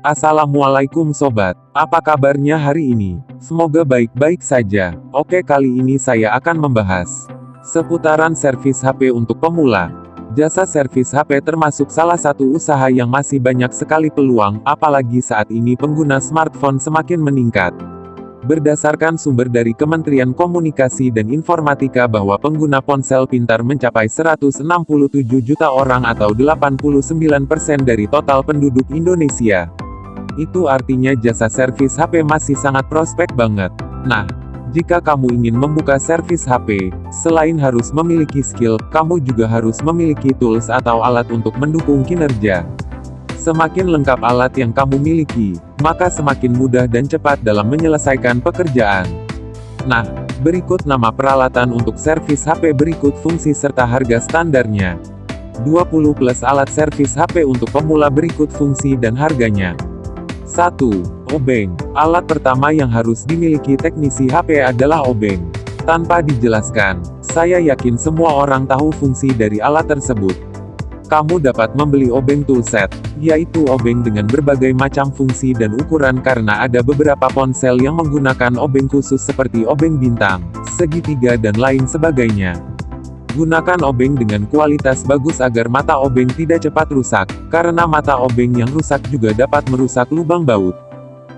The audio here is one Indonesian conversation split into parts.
Assalamualaikum sobat, apa kabarnya hari ini? Semoga baik-baik saja. Oke, kali ini saya akan membahas seputaran servis HP untuk pemula. Jasa servis HP termasuk salah satu usaha yang masih banyak sekali peluang, apalagi saat ini pengguna smartphone semakin meningkat. Berdasarkan sumber dari Kementerian Komunikasi dan Informatika bahwa pengguna ponsel pintar mencapai 167 juta orang atau 89% dari total penduduk Indonesia. Itu artinya jasa servis HP masih sangat prospek banget. Nah, jika kamu ingin membuka servis HP, selain harus memiliki skill, kamu juga harus memiliki tools atau alat untuk mendukung kinerja. Semakin lengkap alat yang kamu miliki, maka semakin mudah dan cepat dalam menyelesaikan pekerjaan. Nah, berikut nama peralatan untuk servis HP, berikut fungsi serta harga standarnya. 20 plus alat servis HP untuk pemula, berikut fungsi dan harganya. 1. Obeng. Alat pertama yang harus dimiliki teknisi HP adalah obeng. Tanpa dijelaskan, saya yakin semua orang tahu fungsi dari alat tersebut. Kamu dapat membeli obeng toolset, yaitu obeng dengan berbagai macam fungsi dan ukuran karena ada beberapa ponsel yang menggunakan obeng khusus seperti obeng bintang, segitiga dan lain sebagainya. Gunakan obeng dengan kualitas bagus agar mata obeng tidak cepat rusak, karena mata obeng yang rusak juga dapat merusak lubang baut.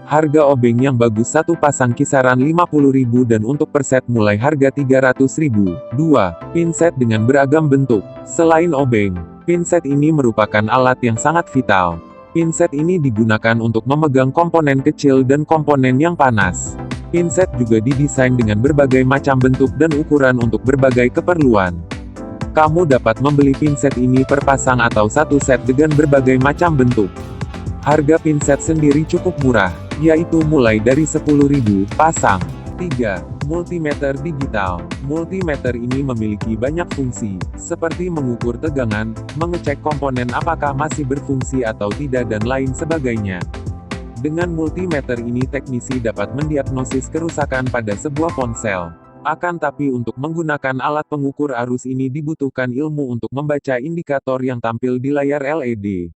Harga obeng yang bagus satu pasang kisaran 50.000 dan untuk per set mulai harga 300.000. 2. Pinset dengan beragam bentuk. Selain obeng, pinset ini merupakan alat yang sangat vital. Pinset ini digunakan untuk memegang komponen kecil dan komponen yang panas. Pinset juga didesain dengan berbagai macam bentuk dan ukuran untuk berbagai keperluan. Kamu dapat membeli pinset ini per pasang atau satu set dengan berbagai macam bentuk. Harga pinset sendiri cukup murah, yaitu mulai dari 10.000 pasang. 3. Multimeter digital. Multimeter ini memiliki banyak fungsi, seperti mengukur tegangan, mengecek komponen apakah masih berfungsi atau tidak dan lain sebagainya. Dengan multimeter ini teknisi dapat mendiagnosis kerusakan pada sebuah ponsel. Akan tapi untuk menggunakan alat pengukur arus ini dibutuhkan ilmu untuk membaca indikator yang tampil di layar LED.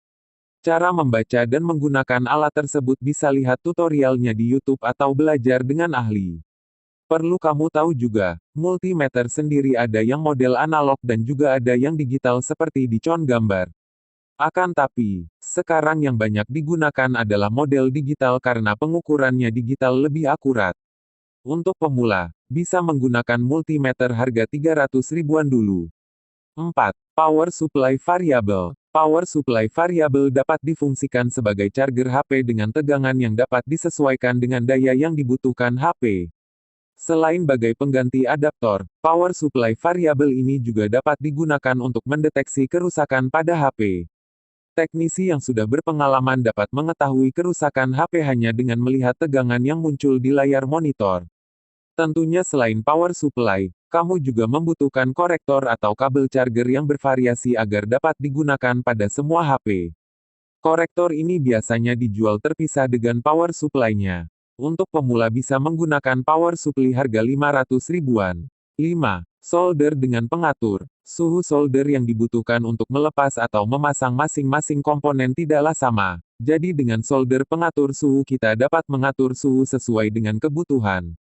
Cara membaca dan menggunakan alat tersebut bisa lihat tutorialnya di YouTube atau belajar dengan ahli. Perlu kamu tahu juga, multimeter sendiri ada yang model analog dan juga ada yang digital seperti di con gambar. Akan tapi, sekarang yang banyak digunakan adalah model digital karena pengukurannya digital lebih akurat. Untuk pemula, bisa menggunakan multimeter harga 300 ribuan dulu. 4. Power supply variable. Power supply variable dapat difungsikan sebagai charger HP dengan tegangan yang dapat disesuaikan dengan daya yang dibutuhkan HP. Selain sebagai pengganti adaptor, power supply variable ini juga dapat digunakan untuk mendeteksi kerusakan pada HP. Teknisi yang sudah berpengalaman dapat mengetahui kerusakan HP hanya dengan melihat tegangan yang muncul di layar monitor. Tentunya selain power supply, kamu juga membutuhkan korektor atau kabel charger yang bervariasi agar dapat digunakan pada semua HP. Korektor ini biasanya dijual terpisah dengan power supply-nya. Untuk pemula bisa menggunakan power supply harga 500 ribuan. 5. Solder dengan pengatur. Suhu solder yang dibutuhkan untuk melepas atau memasang masing-masing komponen tidaklah sama. Jadi dengan solder pengatur suhu kita dapat mengatur suhu sesuai dengan kebutuhan.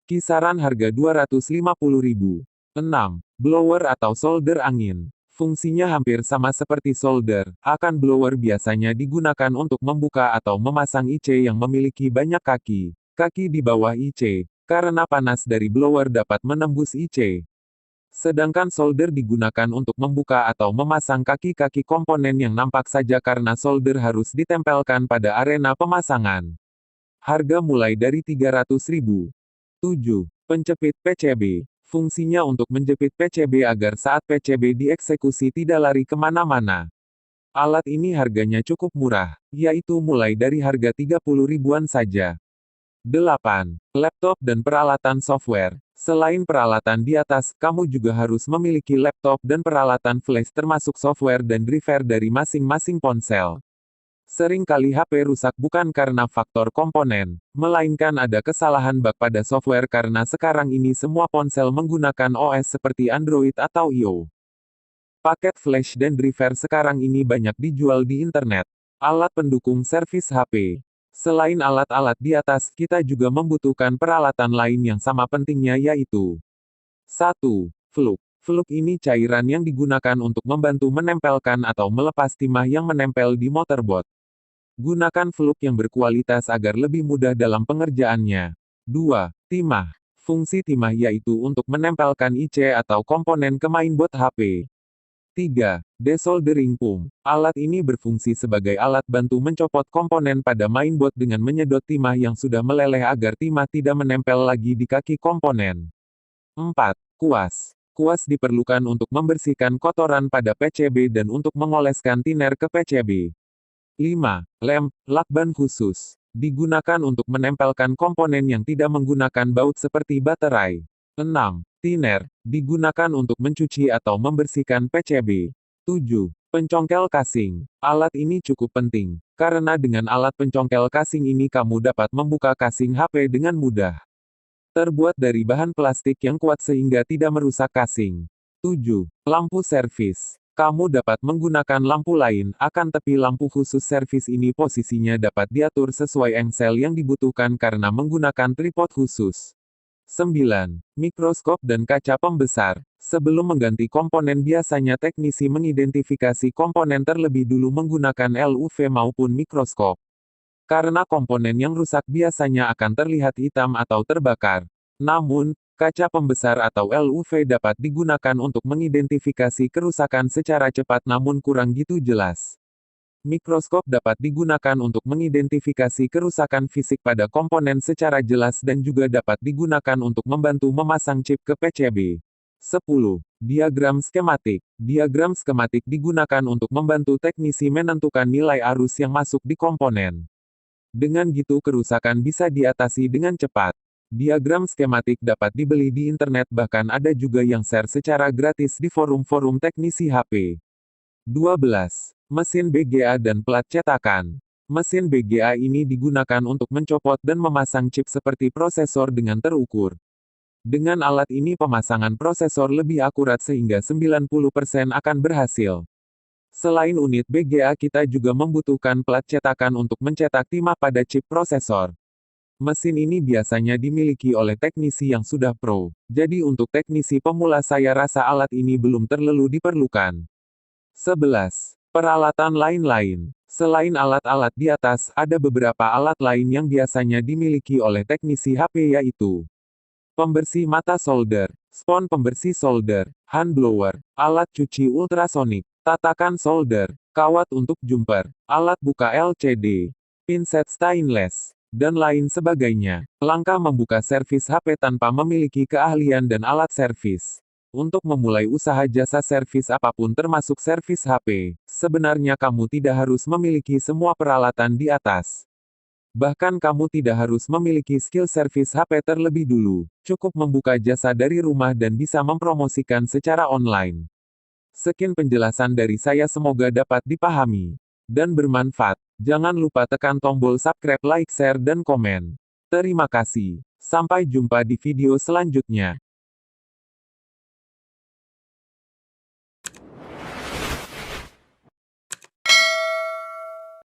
Kisaran harga 250.000. 6. Blower atau solder angin. Fungsinya hampir sama seperti solder. Akan blower biasanya digunakan untuk membuka atau memasang IC yang memiliki banyak kaki. Kaki di bawah IC. Karena panas dari blower dapat menembus IC. Sedangkan solder digunakan untuk membuka atau memasang kaki-kaki komponen yang nampak saja karena solder harus ditempelkan pada arena pemasangan. Harga mulai dari 300.000. 7. Penjepit PCB. Fungsinya untuk menjepit PCB agar saat PCB dieksekusi tidak lari kemana-mana. Alat ini harganya cukup murah, yaitu mulai dari harga 30 ribuan saja. 8. Laptop dan peralatan software. Selain peralatan di atas, kamu juga harus memiliki laptop dan peralatan flash termasuk software dan driver dari masing-masing ponsel. Sering kali HP rusak bukan karena faktor komponen, melainkan ada kesalahan bug pada software karena sekarang ini semua ponsel menggunakan OS seperti Android atau iOS. Paket flash dan driver sekarang ini banyak dijual di internet. Alat pendukung servis HP. Selain alat-alat di atas, kita juga membutuhkan peralatan lain yang sama pentingnya yaitu 1. Fluk. Fluk ini cairan yang digunakan untuk membantu menempelkan atau melepas timah yang menempel di motorboard. Gunakan fluk yang berkualitas agar lebih mudah dalam pengerjaannya. 2. Timah. Fungsi timah yaitu untuk menempelkan IC atau komponen ke mainboard HP. 3. Desoldering pump. Alat ini berfungsi sebagai alat bantu mencopot komponen pada mainboard dengan menyedot timah yang sudah meleleh agar timah tidak menempel lagi di kaki komponen. 4. Kuas. Kuas diperlukan untuk membersihkan kotoran pada PCB dan untuk mengoleskan tiner ke PCB. 5. Lem, lakban khusus. Digunakan untuk menempelkan komponen yang tidak menggunakan baut seperti baterai. 6. Tiner, digunakan untuk mencuci atau membersihkan PCB. 7. Pencongkel casing. Alat ini cukup penting, karena dengan alat pencongkel casing ini kamu dapat membuka casing HP dengan mudah. Terbuat dari bahan plastik yang kuat sehingga tidak merusak casing. 7. Lampu servis. Kamu dapat menggunakan lampu lain, akan tapi lampu khusus servis ini posisinya dapat diatur sesuai engsel yang dibutuhkan karena menggunakan tripod khusus. 9. Mikroskop dan kaca pembesar. Sebelum mengganti komponen biasanya teknisi mengidentifikasi komponen terlebih dulu menggunakan LUV maupun mikroskop. Karena komponen yang rusak biasanya akan terlihat hitam atau terbakar. Namun, kaca pembesar atau LUV dapat digunakan untuk mengidentifikasi kerusakan secara cepat namun kurang gitu jelas. Mikroskop dapat digunakan untuk mengidentifikasi kerusakan fisik pada komponen secara jelas dan juga dapat digunakan untuk membantu memasang chip ke PCB. 10. Diagram skematik. Diagram skematik digunakan untuk membantu teknisi menentukan nilai arus yang masuk di komponen. Dengan gitu kerusakan bisa diatasi dengan cepat. Diagram skematik dapat dibeli di internet bahkan ada juga yang share secara gratis di forum-forum teknisi HP. 12. Mesin BGA dan plat cetakan. Mesin BGA ini digunakan untuk mencopot dan memasang chip seperti prosesor dengan terukur. Dengan alat ini pemasangan prosesor lebih akurat sehingga 90% akan berhasil. Selain unit BGA kita juga membutuhkan plat cetakan untuk mencetak timah pada chip prosesor. Mesin ini biasanya dimiliki oleh teknisi yang sudah pro. Jadi untuk teknisi pemula saya rasa alat ini belum terlalu diperlukan. 11. Peralatan lain-lain. Selain alat-alat di atas, ada beberapa alat lain yang biasanya dimiliki oleh teknisi HP yaitu pembersih mata solder, spons pembersih solder, hand blower, alat cuci ultrasonik, tatakan solder, kawat untuk jumper, alat buka LCD, pinset stainless, dan lain sebagainya. Langkah membuka servis HP tanpa memiliki keahlian dan alat servis. Untuk memulai usaha jasa servis apapun termasuk servis HP, sebenarnya kamu tidak harus memiliki semua peralatan di atas. Bahkan kamu tidak harus memiliki skill servis HP terlebih dulu, cukup membuka jasa dari rumah dan bisa mempromosikan secara online. Sekian penjelasan dari saya semoga dapat dipahami dan bermanfaat. Jangan lupa tekan tombol subscribe, like, share, dan komen. Terima kasih. Sampai jumpa di video selanjutnya.